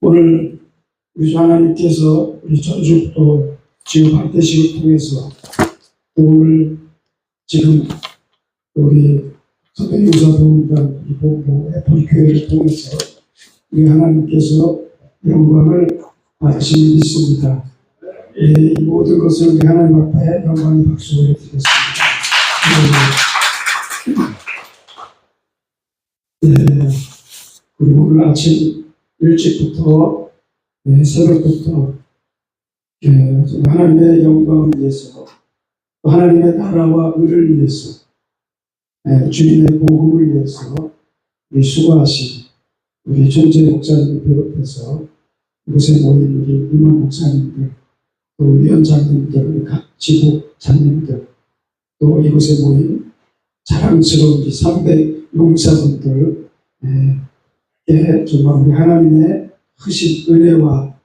오늘 우리 주 하나님께서 우리 전주도 지금 발대식을 통해서 또 오늘 지금 우리 선배유사부가 이 본부 애플교회를 통해서 우리 하나님께서 영광을 받으시는 믿습니다. 이 모든 것을 우리 하나님 앞에 영광의 박수를 드리겠습니다. 그리고 오늘 아침 일찍부터 새벽부터 하나님의 영광을 위해서 또 하나님의 나라와 의를 위해서 주님의 복음을 위해서 우리 수고하신 우리 존재 목사님을 비롯해서 이곳에 모인 우리 임원 목사님들 또 위원장님들 우리 각 지부 장님들 또 이곳에 모인 자랑스러운 우리 300 용사분들 정말 우리 하나님의 크신 은혜와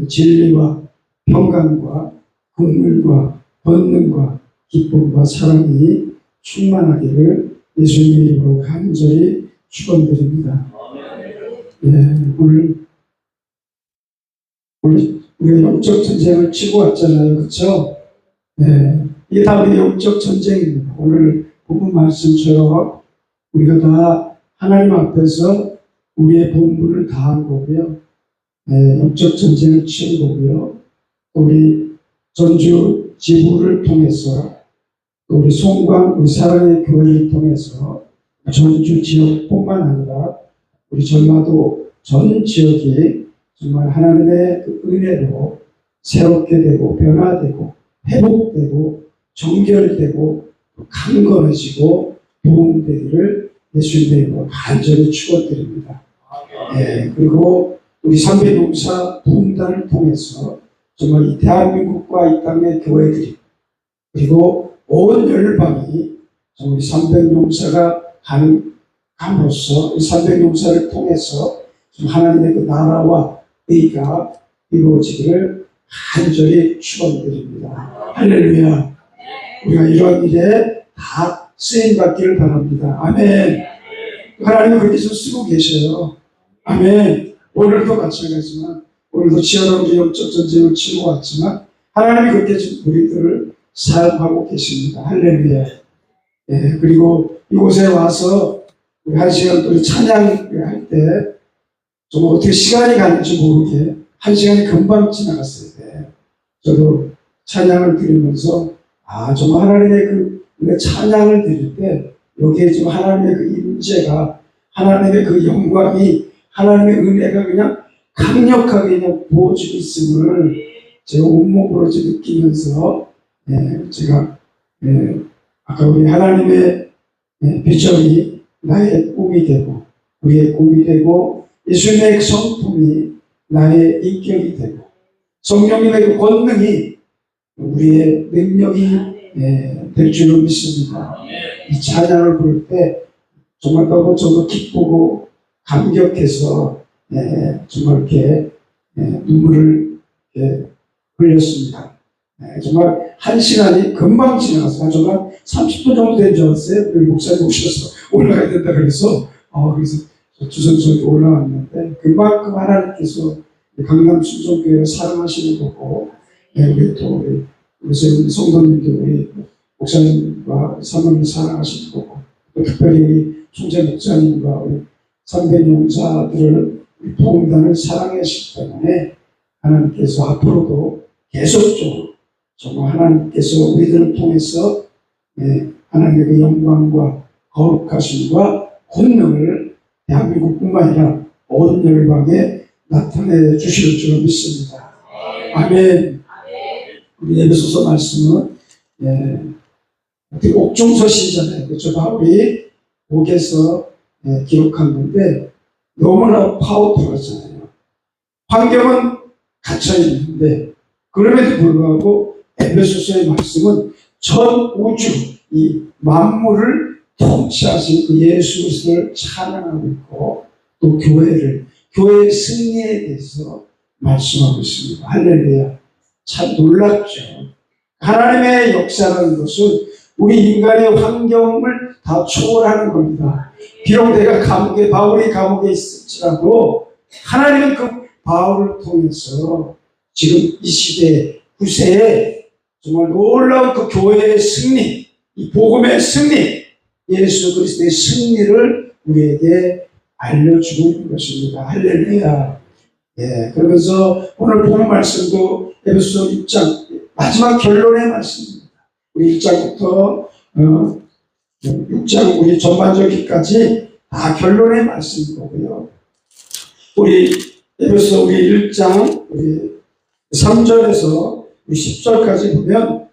진리와 평강과 긍휼과 권능과 기쁨과 사랑이 충만하기를 예수님의 이름으로 간절히 축원드립니다. 오늘 우리가 영적 전쟁을 치고 왔잖아요, 그렇죠? 이게 다 우리 영적 전쟁입니다. 오늘 본문 말씀처럼 우리가 다 하나님 앞에서 우리의 본분을 다한 거고요. 영적 전쟁을 치는 거고요. 우리 전주 지부를 통해서 또 우리 송광 우리 사랑의 교회를 통해서 전주 지역뿐만 아니라 우리 전라도 전 지역이 정말 하나님의 그 은혜로 새롭게 되고 변화되고 회복되고 정결되고 강건해지고 도움되기를 예수님의 이름으로 간절히 축원드립니다. 그리고 우리 삼배용사 부흥단을 통해서 정말 이 대한민국과 이 땅의 교회들이 그리고 온 열방이 우리 삼배용사가 감으로써 이 삼배용사를 통해서 하나님의 그 나라와 의가 이루어지기를 간절히 축원드립니다. 할렐루야. 우리가 이러한 일에 다 쓰임받기를 바랍니다. 아멘. 하나님은 그렇게 쓰고 계셔요. 아멘. 오늘도 마찬가지지만 오늘도 치열한 영적 전쟁을 치고 왔지만 하나님이 그렇게 우리들을 사용하고 계십니다. 할렐루야. 그리고 이곳에 와서 우리 한 시간 또 찬양을 할 때 정말 어떻게 시간이 가는지 모르게 한 시간이 금방 지나갔어요. 저도 찬양을 드리면서 정말 하나님의 우리가 찬양을 드릴 때 여기에 지금 하나님의 그 임재가 하나님의 그 영광이 하나님의 은혜가 그냥 강력하게 그냥 부어지고 있음을 제가 온몸으로 느끼면서 제가 아까 우리 하나님의 비전이 나의 꿈이 되고 우리의 꿈이 되고 예수님의 성품이 나의 인격이 되고 성령님의 그 권능이 우리의 능력이 될 줄로 믿습니다. 이 찬양을 부를 때 정말 너무 저도 기쁘고 감격해서 정말 이렇게 눈물을 흘렸습니다. 정말 한 시간이 금방 지나갔어요. 정말 30분 정도 된 줄 알았어요. 여기 목사님 오셔서 올라가야 된다 그래서 그래서 주선석에 올라왔는데 그만큼 하나님께서 강남 순종교회를 사랑하시는 거고 우리 또 우리 성도님들 우리 목사님과 사모님을 사랑하시는 거고 또 특별히 우리 총재 목사님과 우리 삼배용사들을 우리 부흥단을 사랑하시기 때문에 하나님께서 앞으로도 계속적으로 정말 하나님께서 우리들을 통해서 하나님의 그 영광과 거룩하심과 권능을 대한민국뿐만 아니라 온 열방에 나타내 주실 줄 믿습니다. 아멘. 우리 에베소서 말씀은 옥중서신이잖아요. 그렇죠? 바울이 옥에서 기록한 건데 너무나 파워풀하잖아요. 환경은 갇혀 있는데 그럼에도 불구하고 에베소서의 말씀은 전 우주 이 만물을 통치하신 그 예수 그리스도를 찬양하고 있고 또 교회의 승리에 대해서 말씀하고 있습니다. 할렐루야. 참 놀랍죠. 하나님의 역사라는 것은 우리 인간의 환경을 다 초월하는 겁니다. 비록 내가 바울이 감옥에 있을지라도 하나님은 그 바울을 통해서 지금 이 시대 구세에 정말 놀라운 그 교회의 승리, 이 복음의 승리, 예수 그리스도의 승리를 우리에게 알려주고 있는 것입니다. 할렐루야. 예, 그러면서 오늘 본 말씀도 에베소서 6장 마지막 결론의 말씀입니다. 우리 1장부터 6장 우리 전반적인까지 다 결론의 말씀인 거고요. 우리 에베소 우리 1장 우리 3절에서 10절까지 보면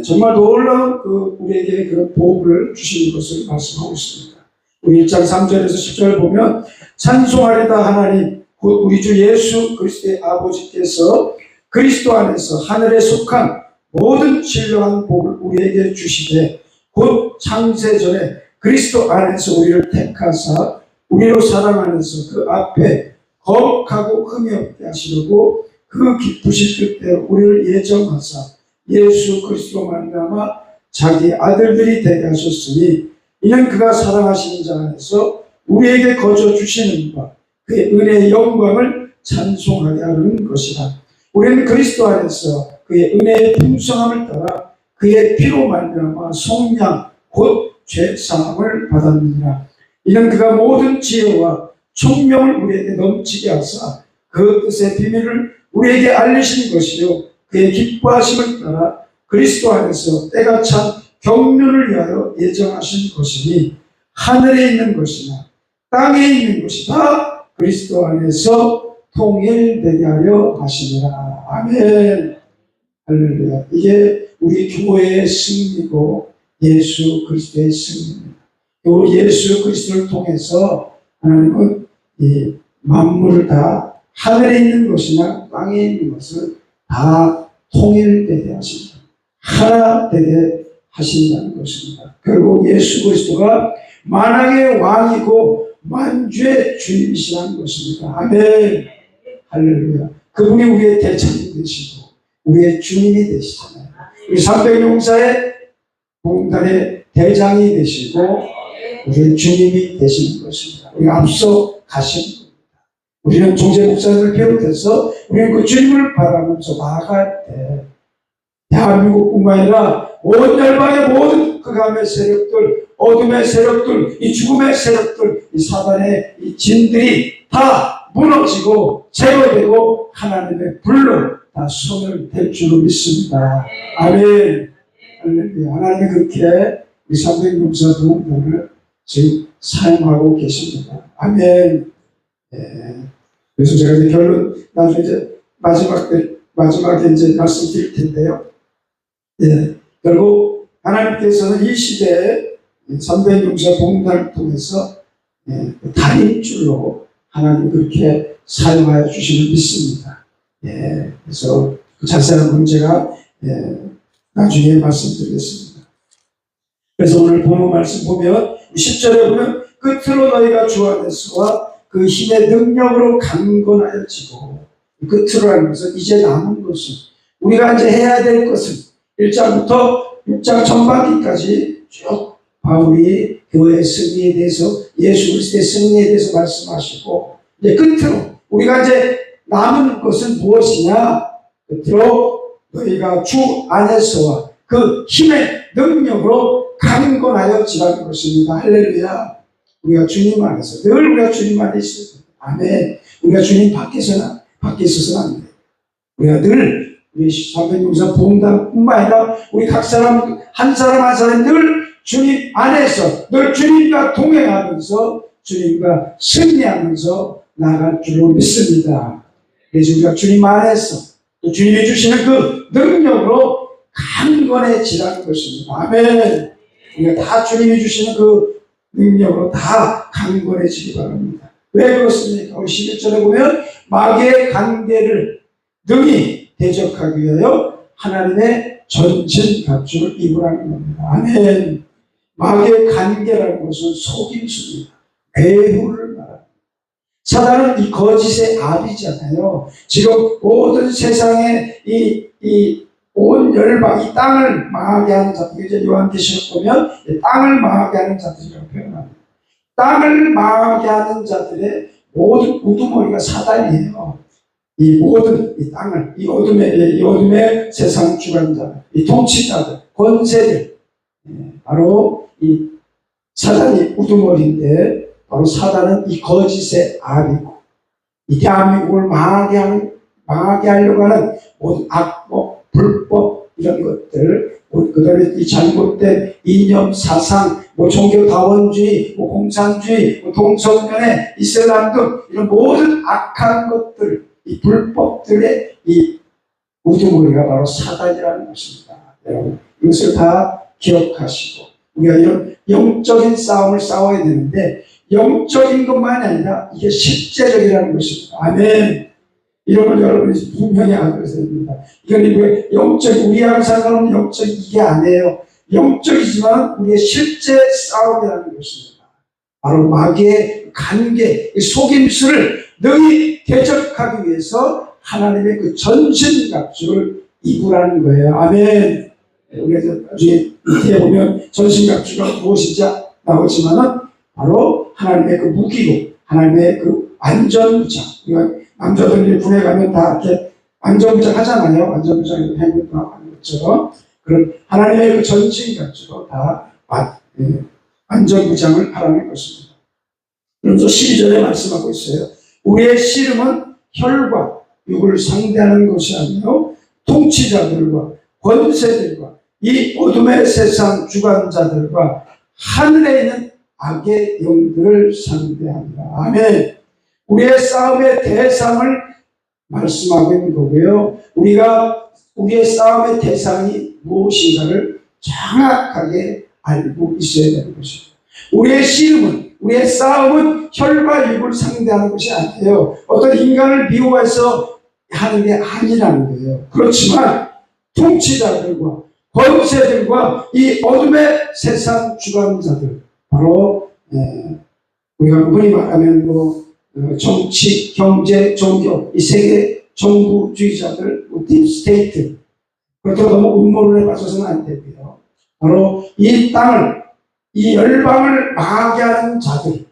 정말 놀라운 그 우리에게 그런 복을 주시는 것을 말씀하고 있습니다. 우리 1장 3절에서 10절 보면 찬송하리다 하나님 곧 우리 주 예수 그리스도의 아버지께서 그리스도 안에서 하늘에 속한 모든 진정한 복을 우리에게 주시되 곧 창세전에 그리스도 안에서 우리를 택하사 우리로 사랑하면서 그 앞에 거룩하고 흠이 없게 하시려고 그 기쁘실 뜻대로 우리를 예정하사 예수 그리스도로 말미암아 자기 아들들이 되게 하셨으니 이는 그가 사랑하시는 자 안에서 우리에게 거저 주시는 바 그의 은혜의 영광을 찬송하게 하는 것이라. 우리는 그리스도 안에서 그의 은혜의 풍성함을 따라 그의 피로 말미암아 속량 곧 죄사함을 받았느니라. 이는 그가 모든 지혜와 총명을 우리에게 넘치게 하사 그 뜻의 비밀을 우리에게 알리신 것이요 그의 기뻐하심을 따라 그리스도 안에서 때가 찬 경륜을 위하여 예정하신 것이니 하늘에 있는 것이나 땅에 있는 것이 다 그리스도 안에서 통일되게 하려 하시니라. 아멘. 할렐루야. 이게 우리 교회의 승리고 예수 그리스도의 승리입니다. 또 예수 그리스도를 통해서 하나님은 이 만물을 다 하늘에 있는 것이나 땅에 있는 것을 다 통일되게 하신다. 하나 되게 하신다는 것입니다. 결국 예수 그리스도가 만왕의 왕이고 만주의 주님이시라는 것입니다. 아멘. 할렐루야. 그분이 우리의 대장이 되시고 우리의 주님이 되시잖아요. 우리 300용사의 봉단의 대장이 되시고 우리의 주님이 되시는 것입니다. 우리가 앞서 가시는 겁니다. 우리는 종재 목사님을 비롯해서 우리는 그 주님을 바라보면서 나아갈 때 대한민국뿐만 아니라 온 열방의 모든 흑암의 세력들, 어둠의 세력들, 이 죽음의 세력들, 이 사단의 이 진들이 다 무너지고 제거되고 하나님의 불로 다 손을 댈 줄로 믿습니다. 아멘. 할렐루야. 하나님이 그렇게 우리 300용사 동원들을 지금 사용하고 계십니다. 아멘. 그래서 제가 이제 결론 나중에 이제 마지막에 이제 말씀드릴 텐데요. 결국 하나님께서는 이 시대에 300용사 봉단을 통해서 달인줄로 하나님 그렇게 사용하여 주시는 믿습니다. 그래서 그 자세한 문제가 나중에 말씀드리겠습니다. 그래서 오늘 본문 말씀 보면 10절에 보면 끝으로 너희가 주 안에서와 그 힘의 능력으로 강건하여지고 끝으로 하는 것은 이제 남은 것은 우리가 이제 해야 될 것은 1장부터 6장 전반기까지 쭉 바울이 교회의 승리에 대해서 예수 그리스도의 승리에 대해서 말씀하시고 이제 끝으로 우리가 이제 남은 것은 무엇이냐? 끝으로 너희가 주 안에서와 그 힘의 능력으로 강건하여지라는 것입니다. 할렐루야. 우리가 주님 안에서 늘 우리가 주님 안에 있어야 됩니다. 아멘. 우리가 주님 밖에 있어서는 안 돼요. 우리가 늘 우리 300용사 봉단뿐만 아니라 우리 각 사람 한 사람 늘 주님 안에서 늘 주님과 동행하면서 주님과 승리하면서 나아갈 줄로 믿습니다. 그래서 우리가 주님 안에서 또 주님이 주시는 그 능력으로 강건해지라는 것입니다. 아멘. 우리가 다 주님이 주시는 그 능력으로 다 강건해지기 바랍니다. 왜 그렇습니까? 11절에 보면 마귀의 관계를 능히 대적하기 위하여 하나님의 전신 갑주를 입으라는 겁니다. 아멘. 마귀의 관계라는 것은 속임수입니다. 배후를 말합니다. 사단은 이 거짓의 압이잖아요. 지금 모든 세상에 온 열방, 이 땅을 망하게 하는 자들, 이제 요한계시록 보면 땅을 망하게 하는 자들이라고 표현합니다. 땅을 망하게 하는 자들의 모든 우두머리가 사단이에요. 이 모든 이 땅을, 이 어둠의 세상 주관자, 이 통치자들, 권세들, 바로 이 사단이 우두머리인데, 바로 사단은 이 거짓의 압이고, 이 대한민국을 망하게 하려고 하는 모든 악법, 불법, 이런 것들, 그 다음에 이 잘못된 이념, 사상, 종교다원주의, 공산주의, 동성연애, 이슬람 등 이런 모든 악한 것들, 이 불법들의 이 우두머리가 바로 사단이라는 것입니다. 여러분, 이것을 다 기억하시고, 우리가 이런 영적인 싸움을 싸워야 되는데, 영적인 것만이 아니라 이게 실제적이라는 것입니다. 아멘. 이런 걸 여러분이 분명히 알고 있어야 됩니다. 이건 우리하고 상관없는 영적 이게 아니에요. 영적이지만 우리의 실제 싸움이라는 것입니다. 바로 마귀의 관계, 속임수를 너희 대적하기 위해서 하나님의 그 전신갑주를 입으라는 거예요. 아멘. 우리가 나중에 뒤에 보면 전신갑주가 무엇인지 나오지만은 바로 하나님의 그 무기고, 하나님의 그 안전무장. 우리가 남자들이 군에 가면 다 이렇게 안전무장 하잖아요. 안전무장에도 해군도 하는 것처럼. 그런 하나님의 그 전신갑주로 다 안전무장을 하라는 것입니다. 그래서 12절에 말씀하고 있어요. 우리의 씨름은 혈과 육을 상대하는 것이 아니요 통치자들과 권세들과 이 어둠의 세상 주관자들과 하늘에 있는 악의 영들을 상대합니다. 아멘. 우리의 싸움의 대상을 말씀하고 있는 거고요. 우리가 우리의 싸움의 대상이 무엇인가를 정확하게 알고 있어야 되는 것입니다. 우리의 씨름은, 우리의 싸움은 혈과 육을 상대하는 것이 아니에요. 어떤 인간을 미워해서 하는 게 아니라는 거예요. 그렇지만 통치자들과 권세들과 이 어둠의 세상 주관자들, 바로 우리가 흔히 말하면 정치, 경제, 종교, 이 세계 정부주의자들, 딥스테이트, 그렇다고 너무 음모론에 빠져서는 안 되고요. 바로 이 땅을, 이 열방을 망하게 하는 자들,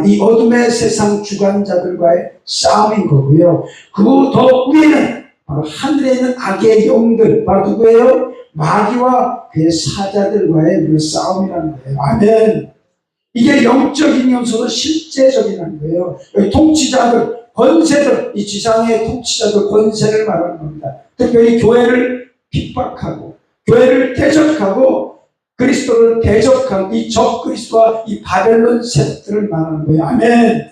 이 어둠의 세상 주관자들과의 싸움인 거고요. 그 더 위에는 바로 하늘에 있는 악의 영들, 바로 누구예요? 마귀와 그의 사자들과의 싸움이라는 거예요. 아멘. 이게 영적인 요소도 실제적이라는 거예요. 여기 통치자들, 권세들, 이 지상의 통치자들, 권세를 말하는 겁니다. 특별히 교회를 핍박하고, 교회를 대적하고, 그리스도를 대적한 이 적그리스도와 이 바벨론 세력들을 말하는 거예요. 아멘.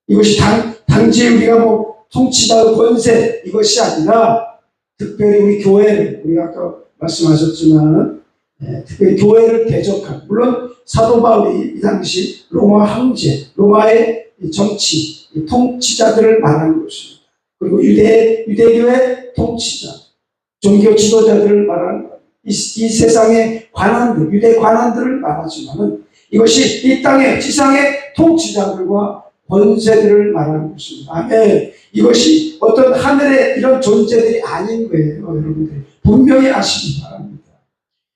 이것이 단지 우리가 통치자 권세 이것이 아니라 특별히 우리 교회를, 우리가 아까 말씀하셨지만 특별히 교회를 대적한, 물론 사도 바울이 이 당시 로마 황제, 로마의 정치 통치자들을 말하는 것입니다. 그리고 유대교의 통치자, 종교 지도자들을 말하는 이 세상의 관원들, 유대 관원들을 말하지만은 이것이 이 땅의 지상의 통치자들과 권세들을 말하는 것입니다. 아멘. 이것이 어떤 하늘의 이런 존재들이 아닌 거예요, 여러분들이 분명히 아시기 바랍니다.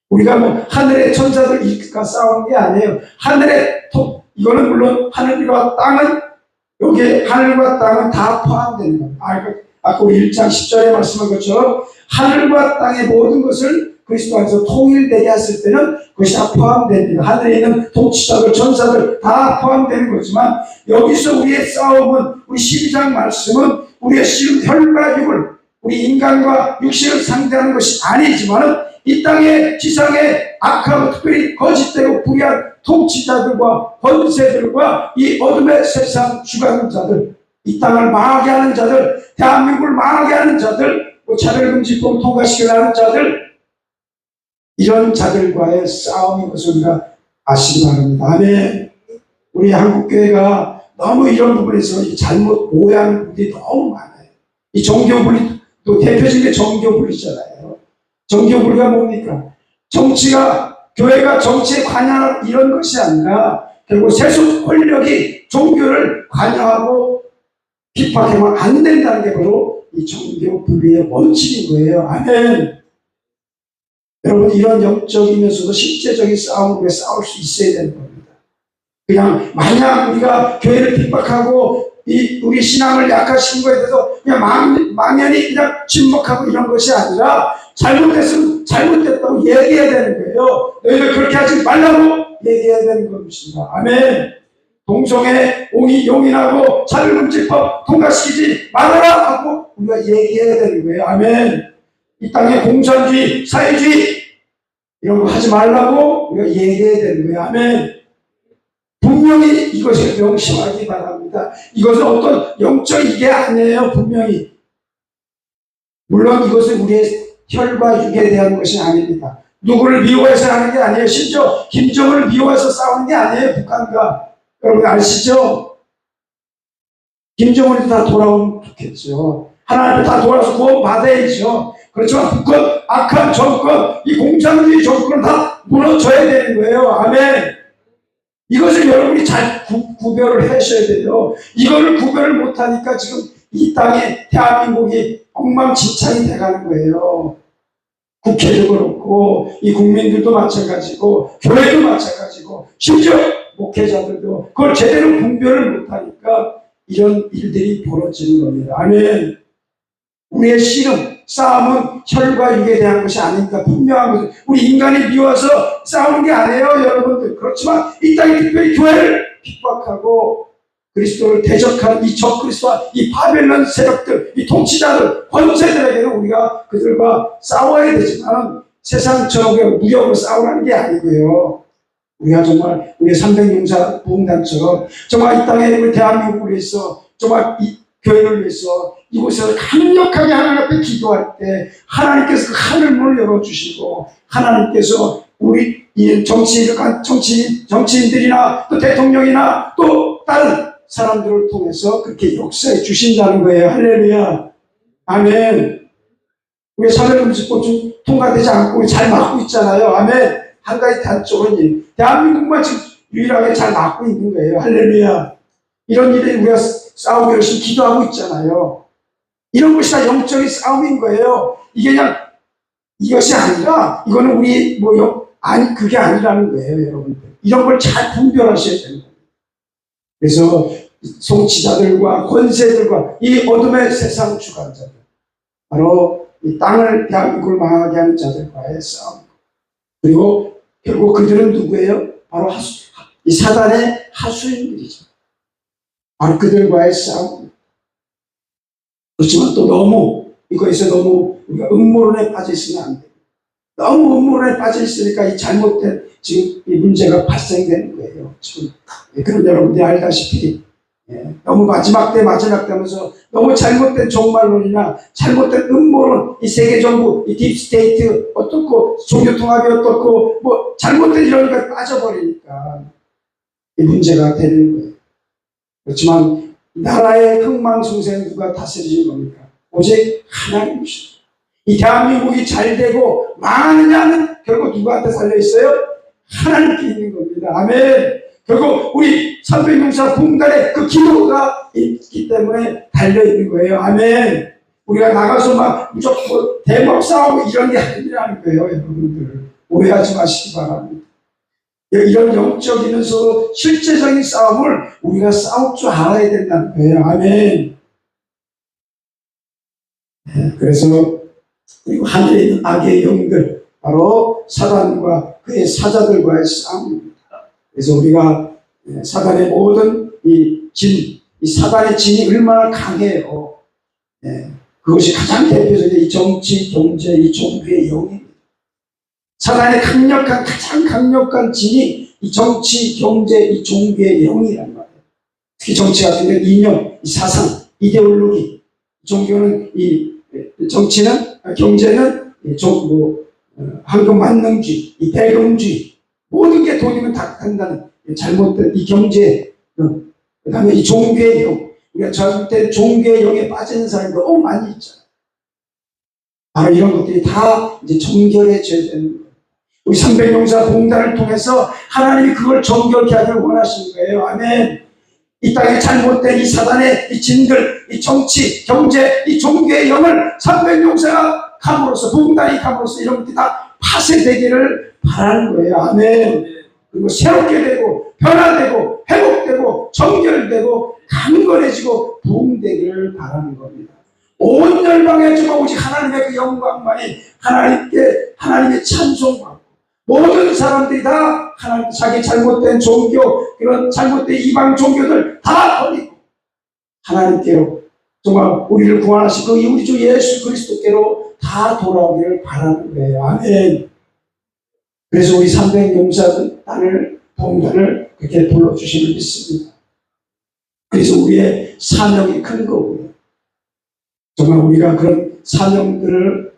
우리가 하늘의 천사들과 싸우는 게 아니에요. 이거는 물론 하늘과 땅은, 여기에 하늘과 땅은 다 포함되는 겁니다. 아까 우리 1장 10절에 말씀한 것처럼 하늘과 땅의 모든 것을 그리스도 안에서 통일되게 했을 때는 그것이 다 포함됩니다. 하늘에 있는 통치자들, 천사들 다 포함되는 거지만 여기서 우리의 싸움은, 우리 12장 말씀은 우리의 씨름 혈과 육을, 우리 인간과 육신을 상대하는 것이 아니지만 이 땅의 지상의 악하고 특별히 거짓되고 불의한 통치자들과 권세들과 이 어둠의 세상 주관자들, 이 땅을 망하게 하는 자들, 대한민국을 망하게 하는 자들, 차별금지법 통과시키려는 자들, 이런 자들과의 싸움인 것을 우리가 아시기 바랍니다. 아멘. 우리 한국교회가 너무 이런 부분에서 잘못 오해하는 분들이 너무 많아요. 이 정교분리, 또 대표적인 게 정교분리잖아요. 정교분리가 뭡니까? 교회가 정치에 관여하는 이런 것이 아니라 결국 세속 권력이 종교를 관여하고 핍박하면 안 된다는 게 바로 이 정교분리의 원칙인 거예요. 아멘. 여러분, 이런 영적이면서도 실제적인 싸움을 싸울 수 있어야 되는 겁니다. 그냥 마냥 우리가 교회를 핍박하고 우리 신앙을 약화시킨 거에 대해서 그냥 망연히 그냥 침묵하고 이런 것이 아니라 잘못했으면 잘못됐다고 얘기해야 되는 거예요. 너희들 그렇게 하지 말라고 얘기해야 되는 것입니다. 아멘. 동성애 용인하고 차별금지법 통과시키지 말아라 하고 우리가 얘기해야 되는 거예요. 아멘. 이 땅에 공산주의, 사회주의 이런 거 하지 말라고 우리가 얘기해야 되는 거예요. 아멘. 분명히 이것을 명심하기 바랍니다. 이것은 어떤 영적 이게 아니에요. 분명히. 물론 이것은 우리의 혈과 육에 대한 것이 아닙니다. 누구를 미워해서 하는 게 아니에요. 심지어 김정은을 미워해서 싸우는 게 아니에요. 북한과. 여러분 아시죠? 김정은이 다 돌아오면 좋겠죠. 하나님 다 돌아서 구원받아야죠. 그렇지만 북한 악한 정권, 이 공산주의 정권은 다 무너져야 되는 거예요. 아멘. 이것을 여러분이 잘 구별을 하셔야 돼요. 이거를 구별을 못하니까 지금 이 땅에 대한민국이 엉망진창이 돼가는 거예요. 국회도 그렇고 이 국민들도 마찬가지고 교회도 마찬가지고 심지어 목회자들도 그걸 제대로 분별을 못하니까 이런 일들이 벌어지는 겁니다. 아멘. 우리의 씨름, 싸움은 혈과 육에 대한 것이 아니니까 분명한 것은 우리 인간이 미워서 싸우는 게 아니에요, 여러분들. 그렇지만 이 땅에 특별히 교회를 핍박하고 그리스도를 대적하는 이 적그리스도와 이 바벨론 세력들, 이 통치자들, 권세들에게는 우리가 그들과 싸워야 되지만 세상처럼 무력으로 싸우라는 게 아니고요. 우리가 정말 우리 300용사 부흥단처럼 정말 이 땅에 우리 대한민국을 위해서 정말 이 교회를 위해서 이곳에서 강력하게 하나님 앞에 기도할 때 하나님께서 그 하늘문을 열어주시고 하나님께서 우리 이 정치인들이나 또 대통령이나 또 다른 사람들을 통해서 그렇게 역사해 주신다는 거예요. 할렐루야. 아멘. 우리 사회금지법 좀 통과되지 않고 잘 막고 있잖아요. 아멘. 한 가지 단적은 대한민국만 지금 유일하게 잘 막고 있는 거예요. 할렐루야. 이런 일에 우리가 싸우고 열심히 기도하고 있잖아요. 이런 것이 다 영적인 싸움인 거예요. 이게 그냥 이것이 아니라 이거는 우리 아니 그게 아니라는 거예요, 여러분들. 이런 걸 잘 분별하셔야 되는 거예요. 그래서 통치자들과 권세들과 이 어둠의 세상 주관자들, 바로 이 땅을 대한민국을 망하게 하는 자들과의 싸움. 그리고 결국 그들은 누구예요? 바로 이 사단의 하수인들이죠. 바로 그들과의 싸움. 그렇지만 또 너무 이거에서 너무 우리가 음모론에 빠져 있으면 안 돼요. 너무 음모론에 빠져 있으니까 이 잘못된 지금 이 문제가 발생되는 거예요. 지금 그럼 여러분들이 알다시피 너무 마지막 때 하면서 너무 잘못된 종말론이나 잘못된 음모론, 이 세계 정부, 이 딥스테이트 어떻고 종교 통합이 어떻고 뭐 잘못된 이런 게 빠져버리니까 이 문제가 되는 거예요. 그렇지만 나라의 흥망성쇠는 누가 다스리는 겁니까? 오직 하나님이십니다. 이 대한민국이 잘 되고 망하느냐는 결국 누구한테 달려있어요? 하나님께 있는 겁니다. 아멘. 결국 우리 300용사 부흥단의 그 기도가 있기 때문에 달려있는 거예요. 아멘. 우리가 나가서 막 무조건 대목 싸우고 이런 게 아니라는 거예요. 여러분들 오해하지 마시기 바랍니다. 이런 영적이면서 실제적인 싸움을 우리가 싸울 줄 알아야 된다는 거예요. 아멘. 그래서 그리고 하늘에 있는 악의 영들, 바로 사단과 그의 사자들과의 싸움입니다. 그래서 우리가 사단의 모든 이 사단의 진이 얼마나 강해요. 그것이 가장 대표적인 이 정치, 경제, 이 종교의 영입니다. 사단의 가장 강력한 진이 이 정치, 경제, 이 종교의 영이란 말이에요. 특히 정치 같은 경우는 이념, 이 사상, 이데올로기, 종교는 정치는, 경제는 황금 만능주의, 이 배금주의, 모든 게 돈이면 다 간다는 잘못된 이 경제, 그 다음에 이 종교의 영, 우리가 절대 종교의 영에 빠지는 사람이 너무 많이 있잖아요. 바로 이런 것들이 다 이제 정결해져야 되는 거예요. 우리 300용사 봉단을 통해서 하나님이 그걸 정결케 하기를 원하시는 거예요. 아멘. 이 땅에 잘못된 이 사단의 이 진들, 이 정치, 경제, 이 종교의 영을 300용사가 감으로써, 봉단이 감으로써 이런 것들이 다 파쇄되기를 바라는 거예요. 아멘. 그리고 새롭게 되고 변화되고 회복되고 정결되고 강건해지고 부흥되기를 바라는 겁니다. 온 열방에 정말 오직 하나님의 그 영광만이 하나님의 찬송받고 모든 사람들이 다 하나님 자기 잘못된 종교 그런 잘못된 이방 종교들 다 버리고 하나님께로 정말 우리를 구원하신 그 우리 주 예수 그리스도께로 다 돌아오기를 바라는 거예요. 아멘. 그래서 우리 300용사단을 봉단을 그렇게 불러주심을 믿습니다. 그래서 우리의 사명이 큰 거고요. 정말 우리가 그런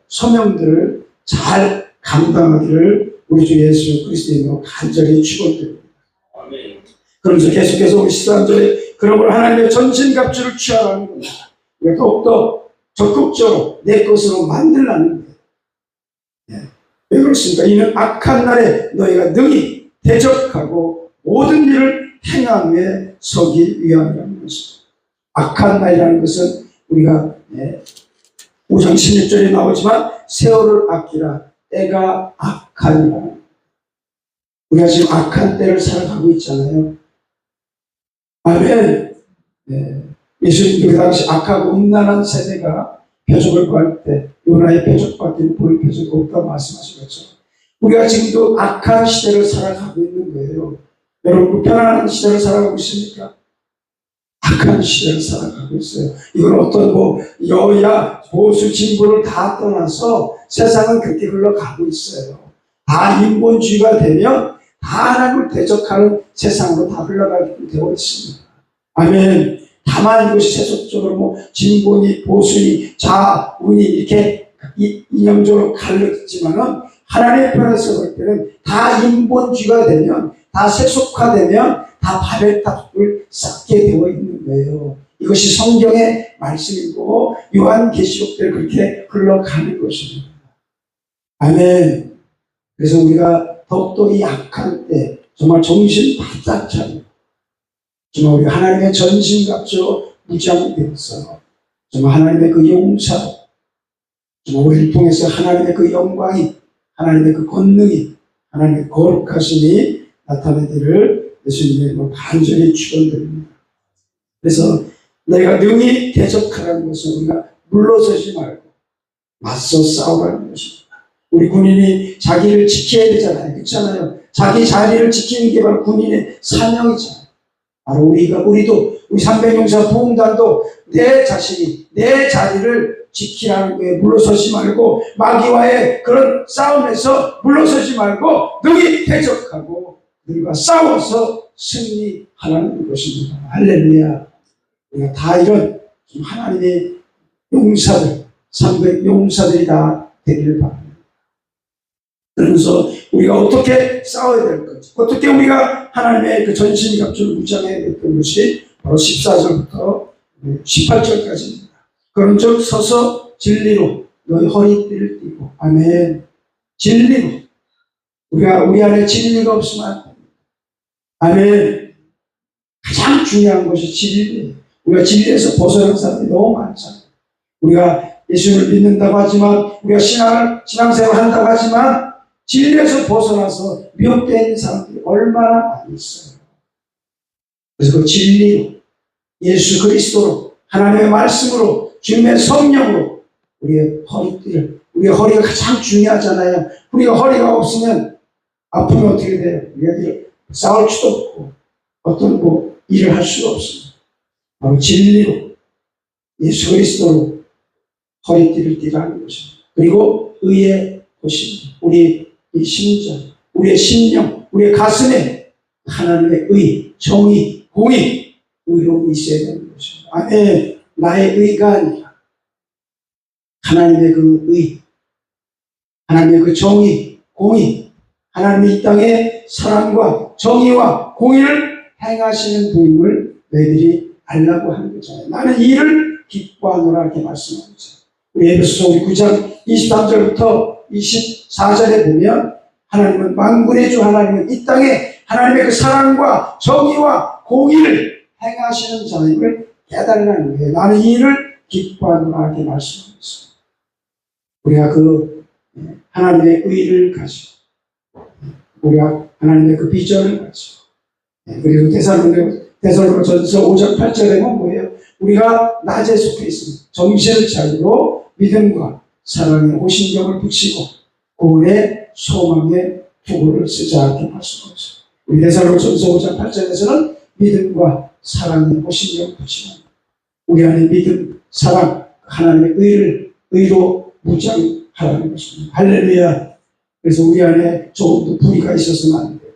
소명들을 잘 감당하기를 우리 주 예수 그리스도의 이름으로 간절히 축원드립니다. 그러면서 계속해서 우리 13절에 그러므로 하나님의 전신갑주를 취하라는 겁니다. 우리가 더욱더 적극적으로 내 것으로 만들라는 거예요. 왜 그렇습니까? 이는 악한 날에 너희가 능히 대적하고 모든 일을 행함에 서기 위함이라는 것입니다. 악한 날이라는 것은 우리가 5장 16절에 나오지만 세월을 아끼라 때가 악하니라. 우리가 지금 악한 때를 살아가고 있잖아요. 아멘. 예수님 그 당시 악하고 음란한 세대가 표적을 구할 때 요나의 표적밖에 보일 표적이 없다고 말씀하신 것처럼 우리가 지금도 악한 시대를 살아가고 있는 거예요. 여러분 편안한 시대를 살아가고 있습니까? 악한 시대를 살아가고 있어요. 이건 어떤 여야 보수 진보를 다 떠나서 세상은 그렇게 흘러가고 있어요. 다 인본주의가 되면 다 하나님을 대적하는 세상으로 다 흘러가게 되어 있습니다. 아멘. 다만 이것이 세속적으로 진보니 보수니 좌우니 이렇게 이념적으로 갈렸지만은 하나님의 편에서 볼 때는 다 인본주의가 되면 다 세속화되면 다 바벨탑을 쌓게 되어 있는 거예요. 이것이 성경의 말씀이고 요한계시록대로 그렇게 흘러가는 것입니다. 아멘. 그래서 우리가 더욱더 이 악한 때 정말 정신 바짝 차리고 정말 우리 하나님의 전신갑주로 무장되어서 정말 하나님의 그 용사로 정말 우리를 통해서 하나님의 그 영광이 하나님의 그 권능이 하나님의 거룩하심이 나타나기를 예수님의 이름으로 간절히 축원드립니다. 그래서 내가 능히 대적하라는 것은 우리가 물러서지 말고 맞서 싸우라는 것입니다. 우리 군인이 자기를 지켜야 되잖아요. 그렇잖아요. 자기 자리를 지키는 게 바로 군인의 사명이잖아요. 바로 우리도 우리 300용사 부흥단도 내 자신이 내 자리를 지키라는 거에 물러서지 말고 마귀와의 그런 싸움에서 물러서지 말고 능히 대적하고 그들과 싸워서 승리하라는 것입니다. 할렐루야. 우리가 다 이런 하나님의 용사들 300용사들이 다 되기를 바랍니다. 그러면서 우리가 어떻게 싸워야 될 건지 어떻게 우리가 하나님의 그 전신갑주를 무장해야 될 것이 바로 14절부터 18절까지입니다. 그런즉 서서 진리로 너희 허리띠를 띠고 아멘. 진리로 우리 안에 진리가 없으면 안 됩니다. 아멘. 가장 중요한 것이 진리예요. 우리가 진리에서 벗어나는 사람들이 너무 많잖아요. 우리가 예수를 믿는다고 하지만 우리가 신앙생활을 한다고 하지만 진리에서 벗어나서 미혹되어 있는 사람들이 얼마나 많이 있어요. 그래서 그 진리로 예수 그리스도로 하나님의 말씀으로 주님의 성령으로 우리의 허리가 가장 중요하잖아요. 우리가 허리가 없으면 아프면 어떻게 돼요? 우리가 싸울 수도 없고 어떤 일을 할 수가 없습니다. 바로 진리로 예수 그리스도로 허리띠를 띠라는 것입니다. 그리고 의의 호심, 우리 이 심장, 우리의 심령, 우리의 가슴에 하나님의 의, 정의, 공의, 의로움이 있어야 되는 것입니다. 아멘. 나의 의가 아니라 하나님의 그 의, 하나님의 그 정의, 공의, 하나님의 이 땅에 사랑과 정의와 공의를 행하시는 분임을 너희들이 알라고 하는 거잖아요. 나는 이 일을 기뻐하노라 이렇게 말씀하고 있어요. 우리 에베소서 9장 23절부터 24절에 보면 하나님은 만군의 주 하나님은 이 땅에 하나님의 그 사랑과 정의와 공의를 행하시는 자임을 깨달으라는 거예요. 나는 이 일을 기뻐하노라 이렇게 말씀하고 있어요. 우리가 그 하나님의 의를 가지고 우리가 하나님의 그 비전을 가지고, 그리고 데살로니가전서 5장 8절에 보면 뭐예요? 우리가 낮에 속해 있습니다. 정신을 차리고 믿음과 사랑의 호신경을 붙이고 구원의 소망의 투구를 쓰자 이렇게 말씀하죠. 우리 데살로니가전서 5장 8절에서는 믿음과 사랑의 호신경을 붙이고 우리 안에 믿음, 사랑, 하나님의 의로 무장하라는 것입니다. 할렐루야. 그래서 우리 안에 조금도 불의가 있어서는 안 돼요.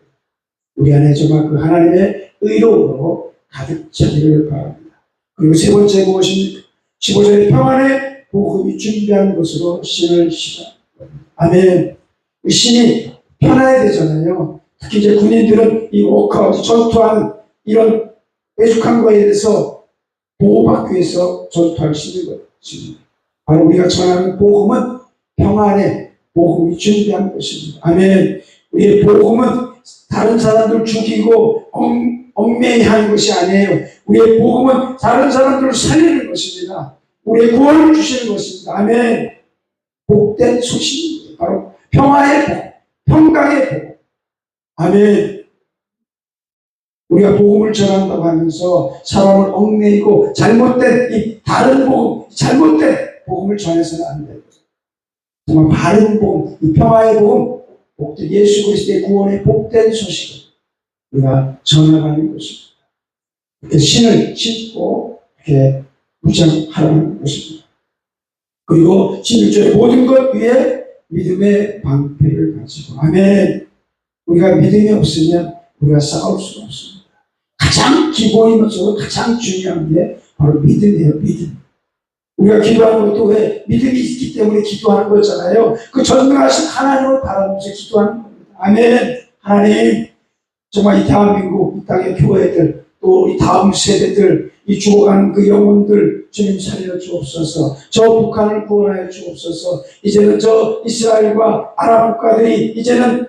우리 안에 정말 그 하나님의 의로움으로 가득 차기를 바랍니다. 그리고 세 번째 무엇입니까? 15절에 평안의 복음이 준비한 것으로 신을 시다. 아멘. 신이 편해야 되잖아요. 특히 이제 군인들은 이 워크아웃, 전투하는 이런 애죽한 거에 대해서 보호받기 위해서 전투할 수 있는 것입니다. 바로 우리가 전하는 복음은 평안의 복음이 준비한 것입니다. 아멘. 우리의 복음은 다른 사람들 죽이고 얽매이 하는 것이 아니에요. 우리의 복음은 다른 사람들을 살리는 것입니다. 우리의 구원을 주시는 것입니다. 아멘. 복된 소식입니다. 바로 평화의 복, 평강의 복. 아멘. 우리가 복음을 전한다고 하면서 사람을 얽매이고 잘못된 이 다른 복음, 잘못된 복음을 전해서는 안 돼요. 정말 바른 복음, 이 평화의 복음, 복된 예수 그리스도의 구원의 복된 소식을 우리가 전해가는 것입니다. 이렇게 신을 신고 이렇게 무장하라는 것입니다. 그리고 16절에 모든 것 위에 믿음의 방패를 가지고 아멘. 우리가 믿음이 없으면 우리가 싸울 수가 없습니다. 가장 기본이면서도 가장 중요한 게 바로 믿음이에요. 믿음. 우리가 기도하는 것도 왜 믿음이 있기 때문에 기도하는 거잖아요. 그 전능하신 하나님을 바라보면서 기도하는 겁니다. 아멘. 하나님, 정말 이 대한민국, 이 땅의 교회들, 또 이 다음 세대들, 이 죽어가는 그 영혼들 주님 살려 주옵소서. 저 북한을 구원하여 주옵소서. 이제는 저 이스라엘과 아랍 국가들이 이제는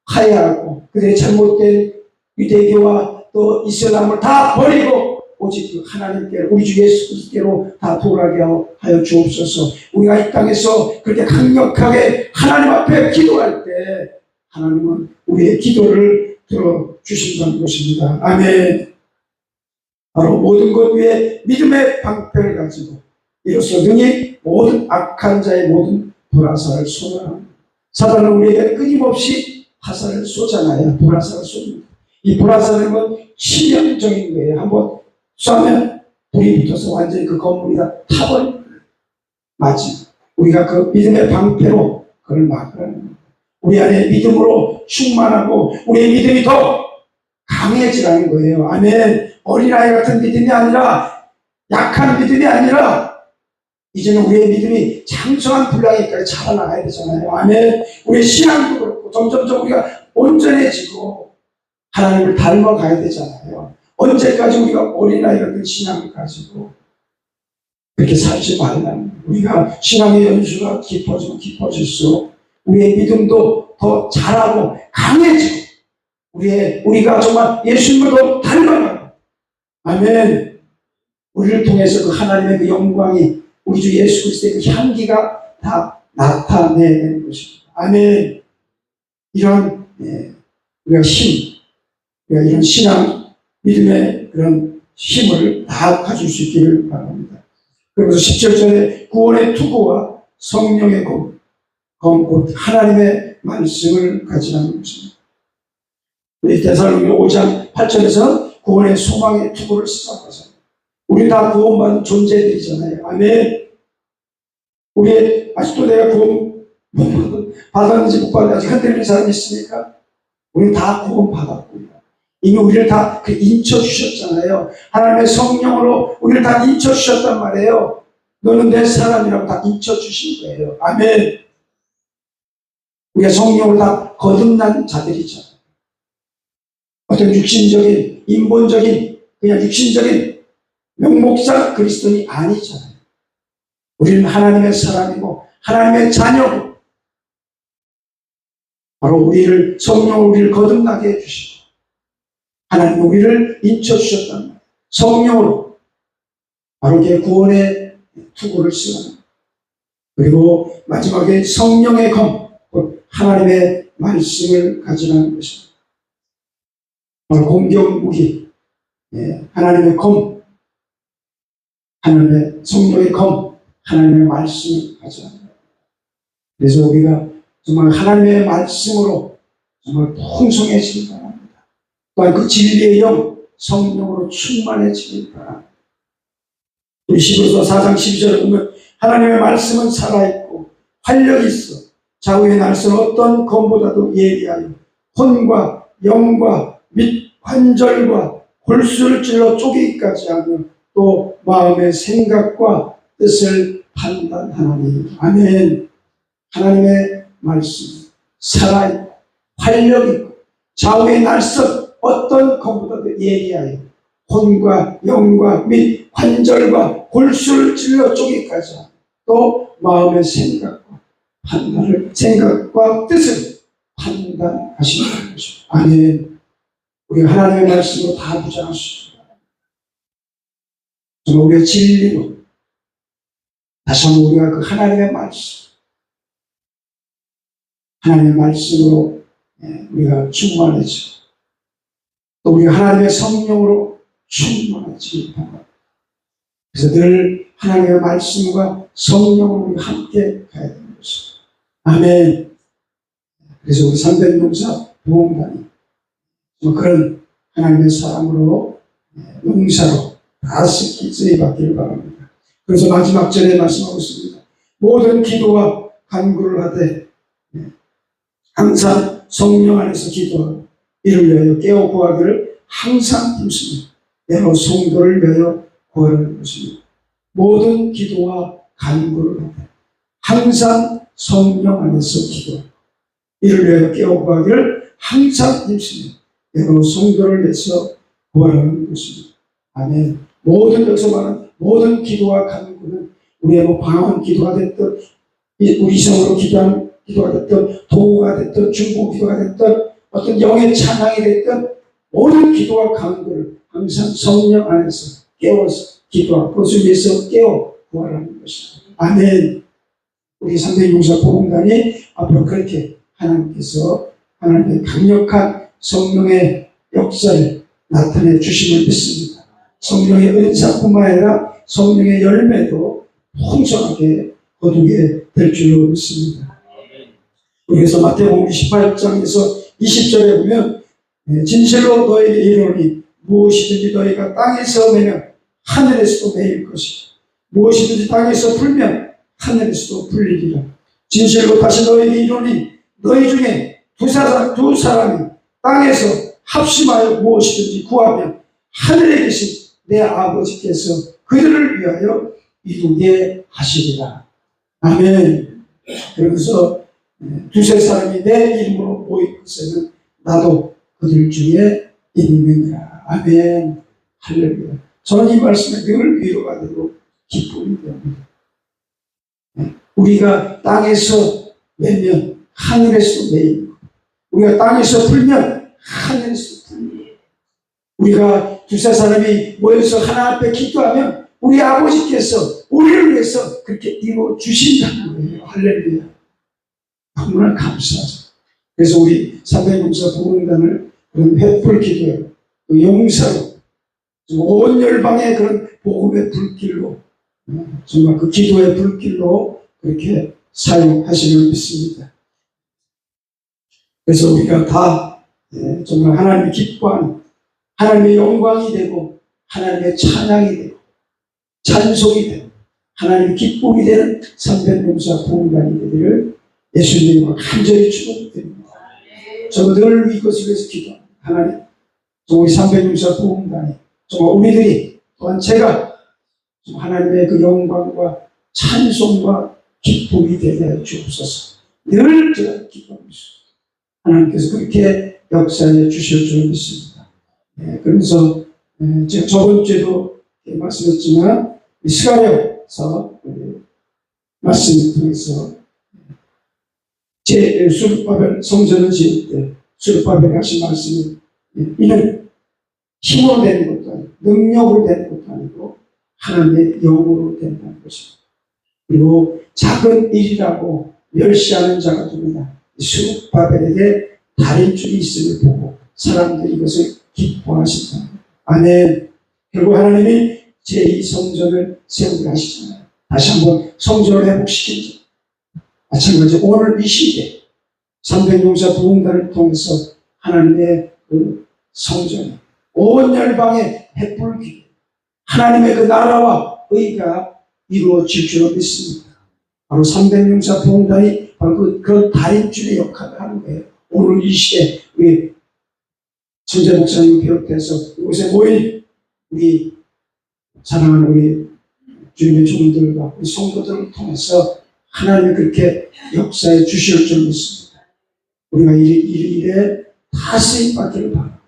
하야하고 그들의 잘못된 유대교와 또 이슬람을 다 버리고 오직 하나님께로 우리 주 예수 그리스도께로 다 돌아가게 하여 주옵소서. 우리가 이 땅에서 그렇게 강력하게 하나님 앞에 기도할 때 하나님은 우리의 기도를 들어주신다는 것입니다. 아멘. 바로 모든 것 위에 믿음의 방패를 가지고 이로써 능히 모든 악한 자의 모든 불화살을 쏘아합니다. 사단은 우리에게 끊임없이 화살을 쏘잖아요. 불화살을 쏩니다. 이 불화살은 치명적인 거예요. 한번 쏘면 불이 붙어서 완전히 그 건물이 다 타버립니다. 맞지? 우리가 그 믿음의 방패로 그걸 막으라는 겁니다. 우리 안에 믿음으로 충만하고 우리의 믿음이 더 강해지라는 거예요. 아멘. 어린아이 같은 믿음이 아니라 약한 믿음이 아니라 이제는 우리의 믿음이 장성한 분량에까지 자라나가야 되잖아요. 아멘. 우리의 신앙도 그렇고 점점점 우리가 온전해지고 하나님을 닮아가야 되잖아요. 언제까지 우리가 어린아이 같은 신앙을 가지고 그렇게 살지 말라는 거예요. 우리가 신앙의 연수가 깊어지면 깊어질수록 우리의 믿음도 더 자라고 강해지고 우리가 정말 예수님을 더 닮아가고 아멘. 우리를 통해서 그 하나님의 그 영광이 우리 주 예수 그리스도의 그 향기가 다 나타내는 것입니다. 아멘. 이런 우리가 이런 신앙, 믿음의 그런 힘을 다 가질 수 있기를 바랍니다. 그래서 17절에 구원의 투구와 성령의 검, 곧 하나님의 말씀을 가지라는 것입니다. 우리 데살로니가 5장 8절에서 구원의 소망의 투구를 시작하죠. 우리 다 구원받은 존재들이잖아요. 아멘. 우리 아직도 내가 구원 받았는지 못 받았는지 아직 흔들리는 사람이 있습니까? 우리 다 구원 받았고요. 이미 우리를 다 인쳐 주셨잖아요. 하나님의 성령으로 우리를 다 인쳐 주셨단 말이에요. 너는 내 사람이라고 다 인쳐 주신 거예요. 아멘. 우리가 성령을 다 거듭난 자들이죠. 어떤 육신적인, 인본적인, 그냥 육신적인 명목상 그리스도인이 아니잖아요. 우리는 하나님의 사람이고 하나님의 자녀고 바로 우리를 성령으로 우리를 거듭나게 해주시고 하나님 우리를 인쳐주셨단 말이에요. 성령으로 바로 이게 구원의 투구를 쓰는 그리고 마지막에 성령의 검, 하나님의 말씀을 가지라는 것입니다. 공격 무기, 하나님의 검, 하나님의 성령의 검, 하나님의 말씀을 가지라는 거예요. 그래서 우리가 정말 하나님의 말씀으로 정말 풍성해지길 바랍니다. 또한 그 진리의 영, 성령으로 충만해지길 바랍니다. 우리 히브리서 4장 12절에 보면 하나님의 말씀은 살아있고 활력이 있어 좌우의 날선 어떤 검보다도 예리하여 혼과 영과 및 관절과 골수를 찔러 쪼개기까지 하며 또 마음의 생각과 뜻을 판단하나니. 아멘. 하나님의 말씀 살아있고 활력이 있고 좌우의 날선 어떤 검보다도 예리하여 혼과 영과 및 관절과 골수를 찔러 쪼개기까지 하며 또 마음의 생각과 뜻을 판단하시는 것입니다. 아멘. 우리가 하나님의 말씀으로 다 무장할 수 있습니다. 정말 우리가 진리로 다시 한번 우리가 그 하나님의 말씀으로 우리가 충만해지고 또 우리가 하나님의 성령으로 충만해지기 바랍니다. 그래서 늘 하나님의 말씀과 성령으로 우리 함께 가야 되는 것입니다. 아멘. 그래서 우리 삼백용사 보험단이 그런 하나님의 사람으로 용사로 다 쓰임받기를 바랍니다. 그래서 마지막 절에 말씀하고 있습니다. 모든 기도와 간구를 하되 항상 성령 안에서 기도하고 이를 위하여 깨어 구하기를 항상 힘쓰며 여러 성도를 위하여 구하는 것입니다. 모든 기도와 간구를 하되 항상 성령 안에서 기도하고 이를 위하여 깨어 구하기를 항상 힘쓰며 여러 성도를 위해서 구하라는 것입니다. 아멘. 여기서 말하는 모든 기도와 간구는 우리의 방언 기도가 됐든 우리 성으로 기도가 됐든 도구가 됐든 중보 기도가 됐든 어떤 영의 찬양이 됐든 모든 기도와 간구를 항상 성령 안에서 깨워서 기도하고 그것을 위해서 깨워 구하라는 것입니다. 아멘. 우리 삼백용사 보험단이 앞으로 그렇게 하나님께서 하나님의 강력한 성령의 역사를 나타내 주심을 믿습니다. 성령의 은사뿐만 아니라 성령의 열매도 풍성하게 거두게 될 줄로 믿습니다. 그래서 마태복음 28장에서 20절에 보면 진실로 너에게 이르노니 무엇이든지 너희가 땅에서 매면 하늘에서도 매일 것이고 무엇이든지 땅에서 풀면 하늘에서도 풀리리라. 진실로 다시 너에게 이르노니 너희 중에 두 사람이 땅에서 합심하여 무엇이든지 구하면 하늘에 계신 내 아버지께서 그들을 위하여 이루게 하시리라. 아멘. 그러면서 두세 사람이 내 이름으로 모일 것에는 나도 그들 중에 있느니라. 아멘. 할렐루야. 저는 이 말씀에 늘 위로가 되고 기쁨이 됩니다. 우리가 땅에서 매면 하늘에서 매이고 우리가 땅에서 풀면 하늘에서 풀리고 우리가 두세 사람이 모여서 하나 앞에 기도하면 우리 아버지께서 우리를 위해서 그렇게 이루어 주신다는 거예요. 할렐루야. 너무나 감사하죠. 그래서 우리 삼백용사 보험단을 그런 횃불 기도에 또 용사로 온 열방의 그런 복음의 불길로 정말 그 기도의 불길로 그렇게 사용하시는 믿습니다. 그래서 우리가 다 정말 하나님이 기뻐하는 하나님의 영광이 되고 하나님의 찬양이 되고 찬송이 되고 하나님의 기쁨이 되는 삼백용사 보험단이 되기를 예수님과 간절히 축원드립니다. 저는 늘 이것을 위해서 기도합니다. 하나님, 우리 삼백용사 보험단이 정말 우리들이 또한 제가 하나님의 그 영광과 찬송과 기쁨이 되게 해 주옵소서. 늘 제가 기도합니다. 하나님께서 그렇게 역사해 주실 줄 믿습니다. 그래서 제가 저번 주에도 말씀했지만 스가랴서 말씀을 통해서 제 수르바벨 성전을 지을 때 수르바벨이 하신 말씀이 이는 힘으로 되는 것도 아니고 능력으로 되는 것도 아니고 하나님의 영으로 된다는 것입니다. 그리고 작은 일이라고 멸시하는 자가 누구냐? 스룹바벨에게 다림줄이 있음을 보고 사람들이 이것을 기뻐하신다. 아멘. 결국 하나님이 제2성전을 세우게 하시잖아요. 다시 한번 성전을 회복시키죠. 마찬가지 오늘 이 시기에 300용사 부흥단을 통해서 하나님의 그 성전이 온 열방에 햇불기 하나님의 그 나라와 의가 이루어질 줄로 믿습니다. 바로 300용사 부흥단이 바로 그런 다림줄의 역할을 하는 거예요. 오늘 이 시대에 우리 천재 목사님 비롯해서 이곳에 모인 우리 사랑하는 우리 주님의 종들과 우리 성도들을 통해서 하나님이 그렇게 역사에 주실 줄 믿습니다. 우리가 일에 다 쓰임받기를 바랍니다.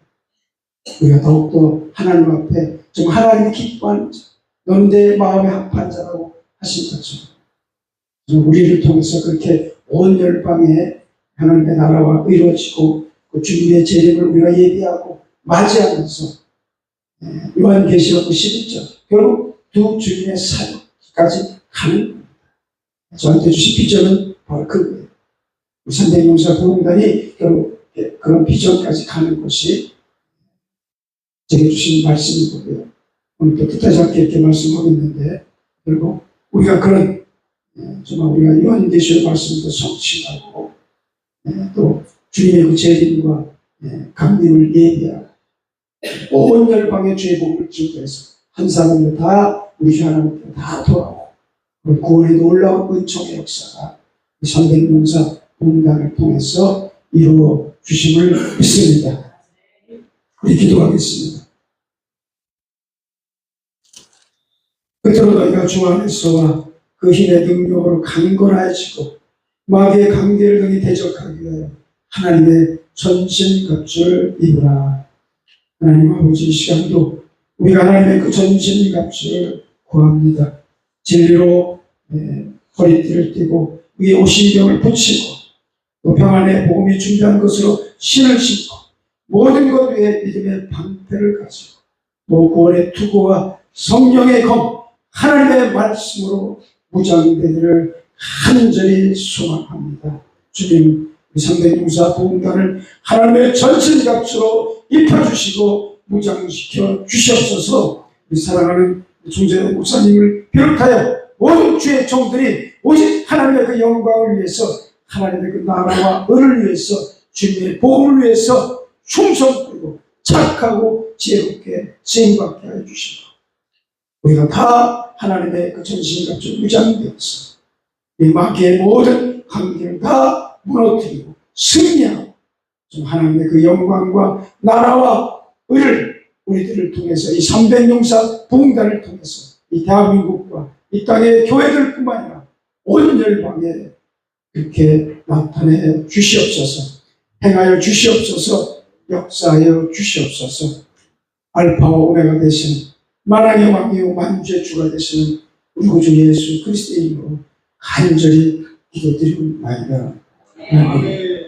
우리가 더욱더 하나님 앞에 좀 하나님이 기뻐하는 자, 너는 내 마음에 합한 자라고 하신 것처럼 우리를 통해서 그렇게 온 열방에 하나님의 나라가 이루어지고 그 주님의 재림을 우리가 예비하고 맞이하면서 요한계시록 11절 결국 두 주님의 사역까지 가는 겁니다. 저한테 주신 비전은 바로 그거예요. 300용사 부흥단이 결국 그런 비전까지 가는 것이 제게 주신 말씀이고요. 오늘 또 뜻하지 않게 이렇게 말씀하고 있는데 결국 우리가 그런 정말 우리가 요한계시록 말씀도 성취하고 또 주님의 그 재림과 강림을 예비하고 온 열방의 주의 복을 증거해서 한 사람도 다 우리 주 하나님께 다 돌아오고 구원의 놀라운 은총의 역사가 300용사 부흥단을 통해서 이루어 주심을 믿습니다. 우리 기도하겠습니다. 그토록 너희가 주 안에서와 그 힘의 능력으로 강건해지고 마귀의 관계를 능히 대적하기 위하여 하나님의 전신갑주를 입으라. 하나님 아버지, 이 시간도 우리가 하나님의 그 전신갑주를 구합니다. 진리로 허리띠를 띠고 위에 오신경을 붙이고 또 평안의 복음이 준비한 것으로 신을 신고 모든 것 위에 믿음의 방패를 가지고 또 구원의 투구와 성령의 검 하나님의 말씀으로 무장되기를 간절히 소망합니다. 주님, 우리 300용사 부흥단을 하나님의 전신갑주로 입혀주시고 무장시켜 주시옵소서. 우리 사랑하는 총재 목사님을 비롯하여 모든 주의 종들이 오직 하나님의 그 영광을 위해서 하나님의 그 나라와 의를 위해서 주님의 복음을 위해서 충성되고 착하고 지혜롭게 쓰임받게 하여 주시고 우리가 다 하나님의 그 전신갑주로 무장되어서 이 마귀의 모든 관계를 다 무너뜨리고 승리하고 좀 하나님의 그 영광과 나라와 의를 우리들을 통해서 이 300용사 부흥단을 통해서 이 대한민국과 이 땅의 교회들뿐만 아니라 온 열방에 그렇게 나타내 주시옵소서. 행하여 주시옵소서. 역사하여 주시옵소서. 알파와 오메가 되시는 만왕의 왕이요 만주의 주가 되시는 우리 구주 예수 그리스도의 이름으로 간절히 기도드리옵나이다. 아멘.